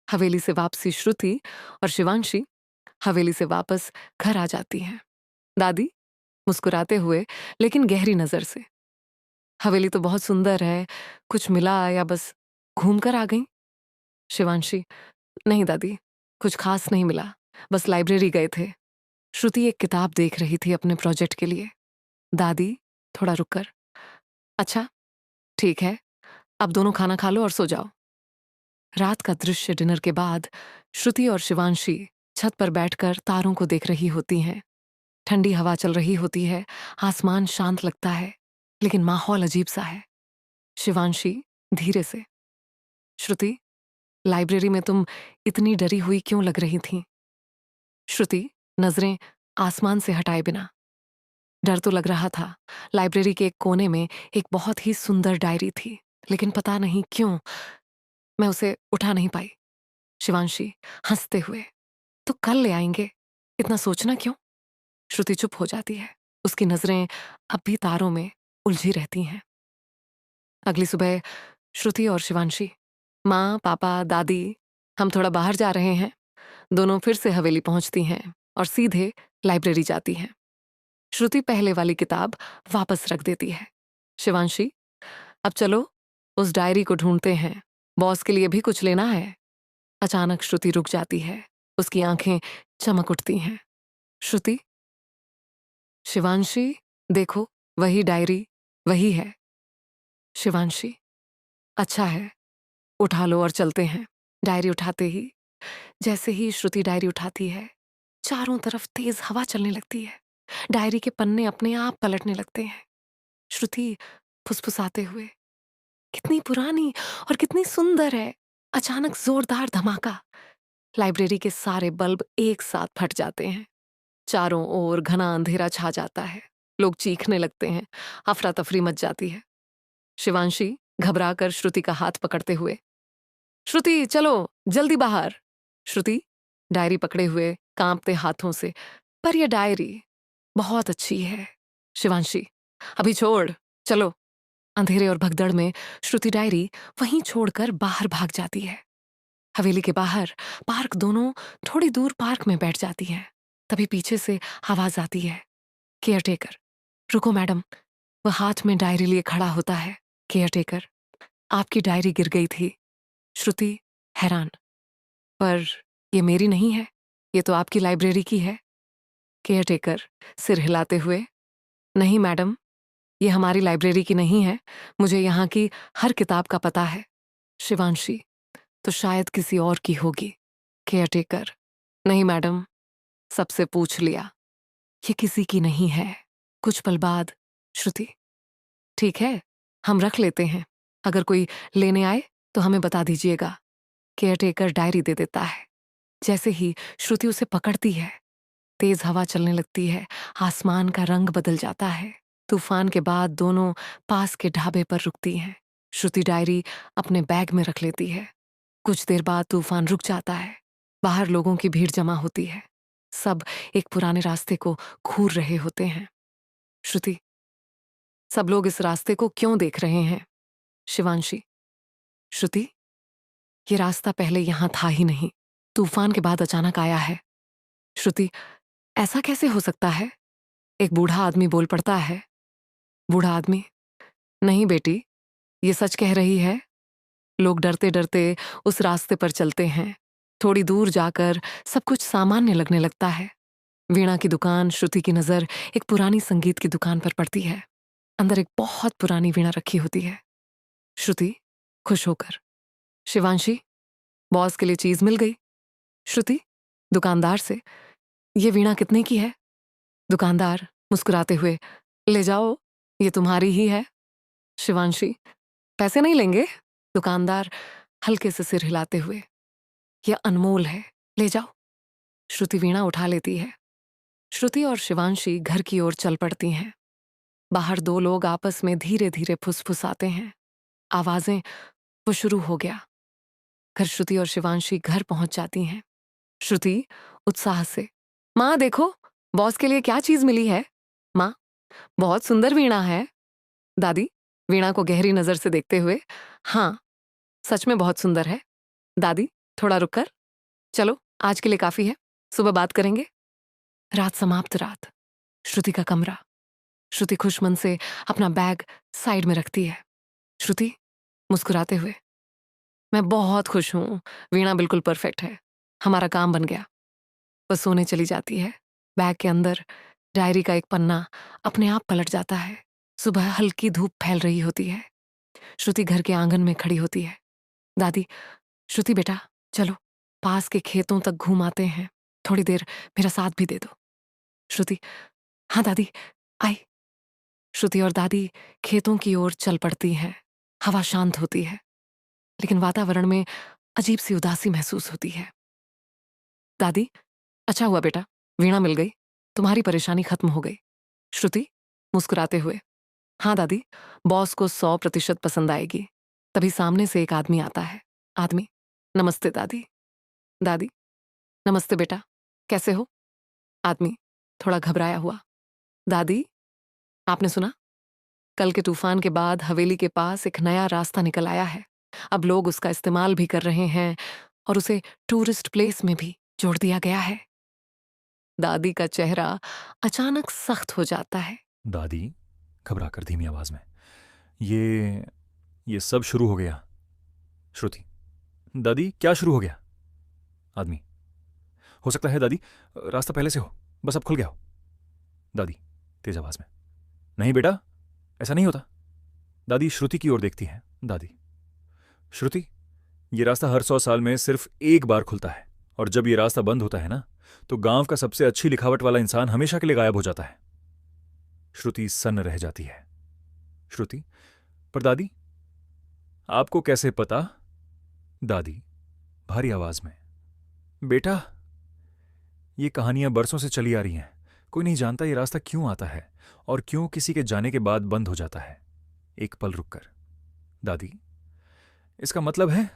हवेली से वापसी श्रुति और शिवांशी हवेली से वापस घर आ जाती हैं। दादी मुस्कुराते हुए लेकिन गहरी नजर से, हवेली तो बहुत सुंदर है, कुछ मिला या बस घूम कर आ गई? शिवांशी, नहीं दादी, कुछ खास नहीं मिला, बस लाइब्रेरी गए थे। श्रुति एक किताब देख रही थी अपने प्रोजेक्ट के लिए। दादी थोड़ा रुककर, अच्छा ठीक है, अब दोनों खाना खा लो और सो जाओ। रात का दृश्य डिनर के बाद श्रुति और शिवांशी छत पर बैठकर तारों को देख रही होती हैं। ठंडी हवा चल रही होती है, आसमान शांत लगता है, लेकिन माहौल अजीब सा है। शिवांशी धीरे से, श्रुति, लाइब्रेरी में तुम इतनी डरी हुई क्यों लग रही थी? श्रुति नजरें आसमान से हटाए बिना, डर तो लग रहा था। लाइब्रेरी के एक कोने में एक बहुत ही सुंदर डायरी थी, लेकिन पता नहीं क्यों मैं उसे उठा नहीं पाई। शिवांशी हंसते हुए, तो कल ले आएंगे, इतना सोचना क्यों? श्रुति चुप हो जाती है, उसकी नजरें अब भी तारों में उलझी रहती हैं। अगली सुबह श्रुति और शिवांशी, माँ पापा दादी, हम थोड़ा बाहर जा रहे हैं। दोनों फिर से हवेली पहुंचती हैं और सीधे लाइब्रेरी जाती हैं। श्रुति पहले वाली किताब वापस रख देती है। शिवांशी, अब चलो उस डायरी को ढूंढते हैं, बॉस के लिए भी कुछ लेना है। अचानक श्रुति रुक जाती है, उसकी आंखें चमक उठती हैं। श्रुति, शिवांशी, देखो वही डायरी, वही है। शिवांशी, अच्छा है, उठा लो और चलते हैं। डायरी उठाते ही, जैसे ही श्रुति डायरी उठाती है, चारों तरफ तेज हवा चलने लगती है। डायरी के पन्ने अपने आप पलटने लगते हैं। श्रुति फुसफुसाते हुए, कितनी पुरानी और कितनी सुंदर है। अचानक जोरदार धमाका, लाइब्रेरी के सारे बल्ब एक साथ फट जाते हैं। चारों ओर घना अंधेरा छा जाता है, लोग चीखने लगते हैं, अफरा तफरी मच जाती है। शिवांशी घबराकर श्रुति का हाथ पकड़ते हुए, श्रुति चलो जल्दी बाहर। श्रुति डायरी पकड़े हुए कांपते हाथों से, पर यह डायरी बहुत अच्छी है। शिवांशी, अभी छोड़, चलो। अंधेरे और भगदड़ में श्रुति डायरी वहीं छोड़कर बाहर भाग जाती है। हवेली के बाहर पार्क, दोनों थोड़ी दूर पार्क में बैठ जाती है। तभी पीछे से आवाज आती है, केयरटेकर, रुको मैडम। वह हाथ में डायरी लिए खड़ा होता है। केयरटेकर, आपकी डायरी गिर गई थी। श्रुति हैरान, पर ये मेरी नहीं है, ये तो आपकी लाइब्रेरी की है। केयरटेकर सिर हिलाते हुए, नहीं मैडम, ये हमारी लाइब्रेरी की नहीं है, मुझे यहाँ की हर किताब का पता है। शिवांशी, तो शायद किसी और की होगी। केयरटेकर, नहीं मैडम, सबसे पूछ लिया, ये किसी की नहीं है। कुछ पल बाद श्रुति, ठीक है, हम रख लेते हैं, अगर कोई लेने आए तो हमें बता दीजिएगा। केयरटेकर डायरी दे देता है। जैसे ही श्रुति उसे पकड़ती है, तेज हवा चलने लगती है, आसमान का रंग बदल जाता है। तूफान के बाद दोनों पास के ढाबे पर रुकती हैं। श्रुति डायरी अपने बैग में रख लेती है। कुछ देर बाद तूफान रुक जाता है। बाहर लोगों की भीड़ जमा होती है, सब एक पुराने रास्ते को घूर रहे होते हैं। श्रुति, सब लोग इस रास्ते को क्यों देख रहे हैं? शिवांशी, श्रुति, ये रास्ता पहले यहां था ही नहीं, तूफान के बाद अचानक आया है। श्रुति, ऐसा कैसे हो सकता है? एक बूढ़ा आदमी बोल पड़ता है। बूढ़ा आदमी, नहीं बेटी, ये सच कह रही है। लोग डरते डरते उस रास्ते पर चलते हैं। थोड़ी दूर जाकर सब कुछ सामान्य लगने लगता है। वीणा की दुकान, श्रुति की नजर एक पुरानी संगीत की दुकान पर पड़ती है। अंदर एक बहुत पुरानी वीणा रखी होती है। श्रुति खुश होकर, शिवांशी, बॉस के लिए चीज मिल गई। श्रुति दुकानदार से, ये वीणा कितने की है? दुकानदार मुस्कुराते हुए, ले जाओ, ये तुम्हारी ही है। शिवांशी, पैसे नहीं लेंगे? दुकानदार हल्के से सिर हिलाते हुए, यह अनमोल है, ले जाओ। श्रुति वीणा उठा लेती है। श्रुति और शिवांशी घर की ओर चल पड़ती हैं। बाहर दो लोग आपस में धीरे धीरे फुसफुसाते हैं। आवाजें, वो शुरू हो गया। घर श्रुति और शिवांशी घर पहुंच जाती हैं। श्रुति उत्साह से, माँ देखो, बॉस के लिए क्या चीज मिली है। माँ, बहुत सुंदर वीणा है। दादी वीणा को गहरी नजर से देखते हुए, हाँ, सच में बहुत सुंदर है। दादी, थोड़ा रुक कर। चलो, आज के लिए काफी है, सुबह बात करेंगे। रात समाप्त रात। श्रुति का कमरा। श्रुति खुश मन से अपना बैग साइड में रखती है। श्रुति मुस्कुराते हुए, मैं बहुत खुश हूं, वीणा बिल्कुल परफेक्ट है, हमारा काम बन गया। वह सोने चली जाती है। बैग के अंदर डायरी का एक पन्ना अपने आप पलट जाता है। सुबह हल्की धूप फैल रही होती है। श्रुति घर के आंगन में खड़ी होती है। दादी, श्रुति बेटा, चलो पास के खेतों तक घूम आते हैं, थोड़ी देर मेरा साथ भी दे दो। श्रुति, हाँ दादी, आई। श्रुति और दादी खेतों की ओर चल पड़ती हैं। हवा शांत होती है, लेकिन वातावरण में अजीब सी उदासी महसूस होती है। दादी, अच्छा हुआ बेटा, वीणा मिल गई, तुम्हारी परेशानी खत्म हो गई। श्रुति मुस्कुराते हुए, हाँ दादी, बॉस को 100% पसंद आएगी। तभी सामने से एक आदमी आता है। आदमी, नमस्ते दादी। दादी, नमस्ते बेटा, कैसे हो? आदमी थोड़ा घबराया हुआ, दादी, आपने सुना? कल के तूफान के बाद हवेली के पास एक नया रास्ता निकल आया है। अब लोग उसका इस्तेमाल भी कर रहे हैं और उसे टूरिस्ट प्लेस में भी जोड़ दिया गया है। दादी का चेहरा अचानक सख्त हो जाता है। दादी घबराकर धीमी आवाज में, ये सब शुरू हो गया। श्रुति, दादी क्या शुरू हो गया? आदमी, हो सकता है दादी रास्ता पहले से हो, बस अब खुल गया हो। दादी तेज आवाज में, नहीं बेटा, ऐसा नहीं होता। दादी श्रुति की ओर देखती है। दादी, श्रुति, ये रास्ता हर 100 साल में सिर्फ एक बार खुलता है, और जब ये रास्ता बंद होता है ना, तो गांव का सबसे अच्छी लिखावट वाला इंसान हमेशा के लिए गायब हो जाता है। श्रुति सन्न रह जाती है। श्रुति, पर दादी आपको कैसे पता? दादी भारी आवाज में, बेटा, ये कहानियां बरसों से चली आ रही हैं। कोई नहीं जानता ये रास्ता क्यों आता है और क्यों किसी के जाने के बाद बंद हो जाता है। एक पल रुककर, दादी, इसका मतलब है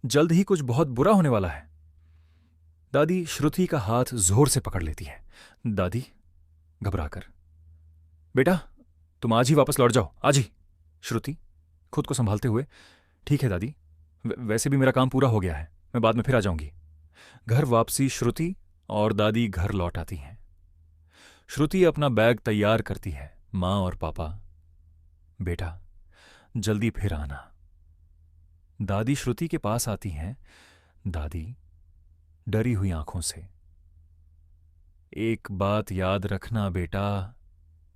जल्द ही कुछ बहुत बुरा होने वाला है। दादी श्रुति का हाथ जोर से पकड़ लेती है। दादी घबराकर, बेटा, तुम आज ही वापस लौट जाओ, आज ही। श्रुति खुद को संभालते हुए, ठीक है दादी, वैसे भी मेरा काम पूरा हो गया है, मैं बाद में फिर आ जाऊंगी। घर वापसी श्रुति और दादी घर लौट आती हैं। श्रुति अपना बैग तैयार करती है। माँ और पापा, बेटा जल्दी फिर आना। दादी श्रुति के पास आती हैं। दादी डरी हुई आंखों से, एक बात याद रखना बेटा,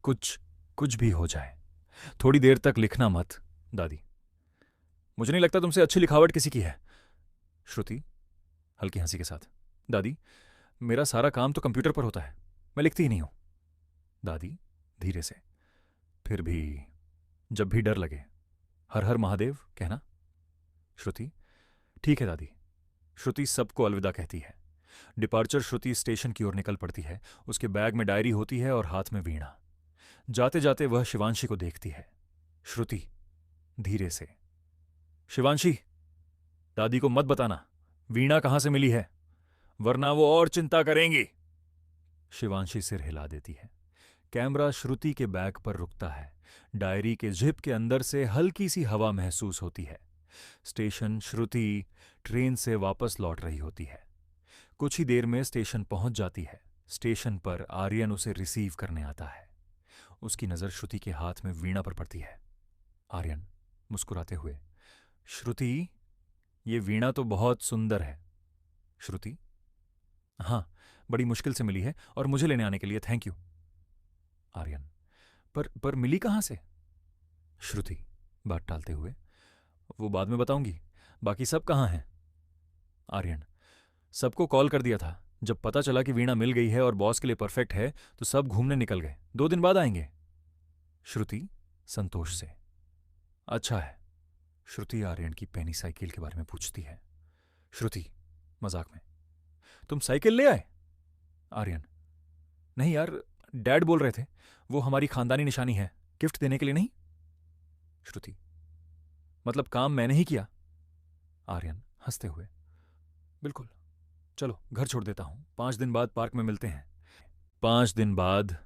कुछ भी हो जाए, थोड़ी देर तक लिखना मत। दादी, मुझे नहीं लगता तुमसे अच्छी लिखावट किसी की है। श्रुति हल्की हंसी के साथ, दादी मेरा सारा काम तो कंप्यूटर पर होता है, मैं लिखती ही नहीं हूं। दादी धीरे से, फिर भी जब भी डर लगे हर हर महादेव कहना। श्रुति, ठीक है दादी। श्रुति सबको अलविदा कहती है। डिपार्चर श्रुति स्टेशन की ओर निकल पड़ती है। उसके बैग में डायरी होती है और हाथ में वीणा। जाते जाते वह शिवांशी को देखती है। श्रुति धीरे से, शिवांशी, दादी को मत बताना वीणा कहां से मिली है, वरना वो और चिंता करेंगी। शिवांशी सिर हिला देती है। कैमरा श्रुति के बैग पर रुकता है। डायरी के जिप के अंदर से हल्की सी हवा महसूस होती है। स्टेशन श्रुति ट्रेन से वापस लौट रही होती है। कुछ ही देर में स्टेशन पहुंच जाती है। स्टेशन पर आर्यन उसे रिसीव करने आता है। उसकी नजर श्रुति के हाथ में वीणा पर पड़ती है। आर्यन मुस्कुराते हुए, श्रुति, ये वीणा तो बहुत सुंदर है। श्रुति, हाँ, बड़ी मुश्किल से मिली है और मुझे लेने आने के लिए थैंक यू। आर्यन, पर मिली कहां से? श्रुति बात टालते हुए, वो बाद में बताऊंगी, बाकी सब कहां हैं? आर्यन, सबको कॉल कर दिया था। जब पता चला कि वीणा मिल गई है और बॉस के लिए परफेक्ट है तो सब घूमने निकल गए, 2 दिन बाद आएंगे। श्रुति संतोष से, अच्छा है। श्रुति आर्यन की पैनी साइकिल के बारे में पूछती है। श्रुति मजाक में, तुम साइकिल ले आए? आर्यन, नहीं यार, डैड बोल रहे थे वो हमारी खानदानी निशानी है, गिफ्ट देने के लिए नहीं। श्रुति, मतलब काम मैंने ही किया? आर्यन हंसते हुए, बिल्कुल, चलो घर छोड़ देता हूं, 5 दिन बाद पार्क में मिलते हैं। 5 दिन बाद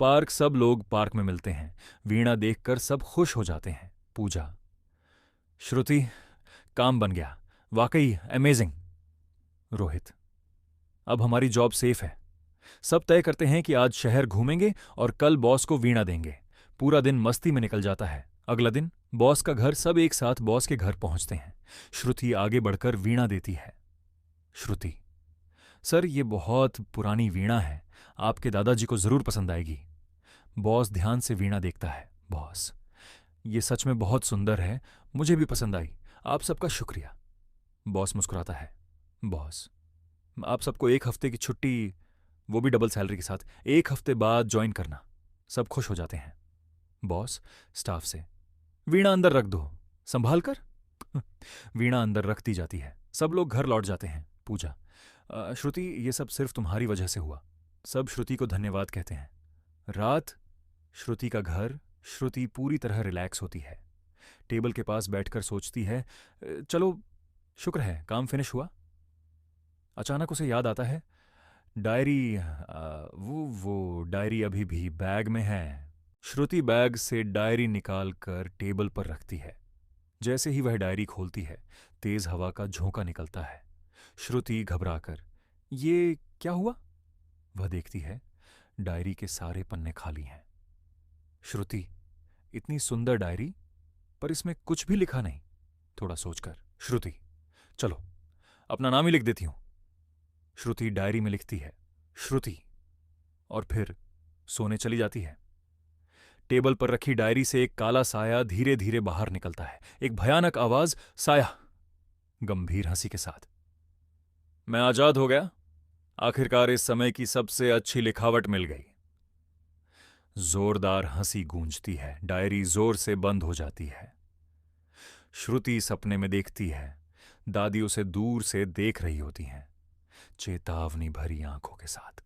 पार्क, सब लोग पार्क में मिलते हैं। वीणा देखकर सब खुश हो जाते हैं। पूजा, श्रुति काम बन गया, वाकई अमेजिंग। रोहित, अब हमारी जॉब सेफ है। सब तय करते हैं कि आज शहर घूमेंगे और कल बॉस को वीणा देंगे। पूरा दिन मस्ती में निकल जाता है। अगला दिन बॉस का घर, सब एक साथ बॉस के घर पहुंचते हैं। श्रुति आगे बढ़कर वीणा देती है। श्रुति, सर ये बहुत पुरानी वीणा है, आपके दादाजी को जरूर पसंद आएगी। बॉस ध्यान से वीणा देखता है। बॉस, ये सच में बहुत सुंदर है, मुझे भी पसंद आई, आप सबका शुक्रिया। बॉस मुस्कुराता है। बॉस, आप सबको 1 हफ्ते की छुट्टी, वो भी डबल सैलरी के साथ, 1 हफ्ते बाद ज्वाइन करना। सब खुश हो जाते हैं। बॉस स्टाफ से, वीणा अंदर रख दो, संभाल कर। वीणा अंदर रख दी जाती है। सब लोग घर लौट जाते हैं। पूजा, श्रुति ये सब सिर्फ तुम्हारी वजह से हुआ। सब श्रुति को धन्यवाद कहते हैं। रात, श्रुति का घर, श्रुति पूरी तरह रिलैक्स होती है। टेबल के पास बैठकर सोचती है, चलो शुक्र है काम फिनिश हुआ। अचानक उसे याद आता है, डायरी, वो डायरी अभी भी बैग में है। श्रुति बैग से डायरी निकाल कर टेबल पर रखती है। जैसे ही वह डायरी खोलती है, तेज हवा का झोंका निकलता है। श्रुति घबराकर, ये क्या हुआ? वह देखती है, डायरी के सारे पन्ने खाली हैं। श्रुति, इतनी सुंदर डायरी, पर इसमें कुछ भी लिखा नहीं। थोड़ा सोचकर, श्रुति, चलो अपना नाम ही लिख देती हूं। श्रुति डायरी में लिखती है श्रुति, और फिर सोने चली जाती है। टेबल पर रखी डायरी से एक काला साया धीरे धीरे बाहर निकलता है। एक भयानक आवाज, साया गंभीर हंसी के साथ, मैं आजाद हो गया, आखिरकार इस समय की सबसे अच्छी लिखावट मिल गई। जोरदार हंसी गूंजती है। डायरी जोर से बंद हो जाती है। श्रुति सपने में देखती है, दादी उसे दूर से देख रही होती हैं, चेतावनी भरी आंखों के साथ।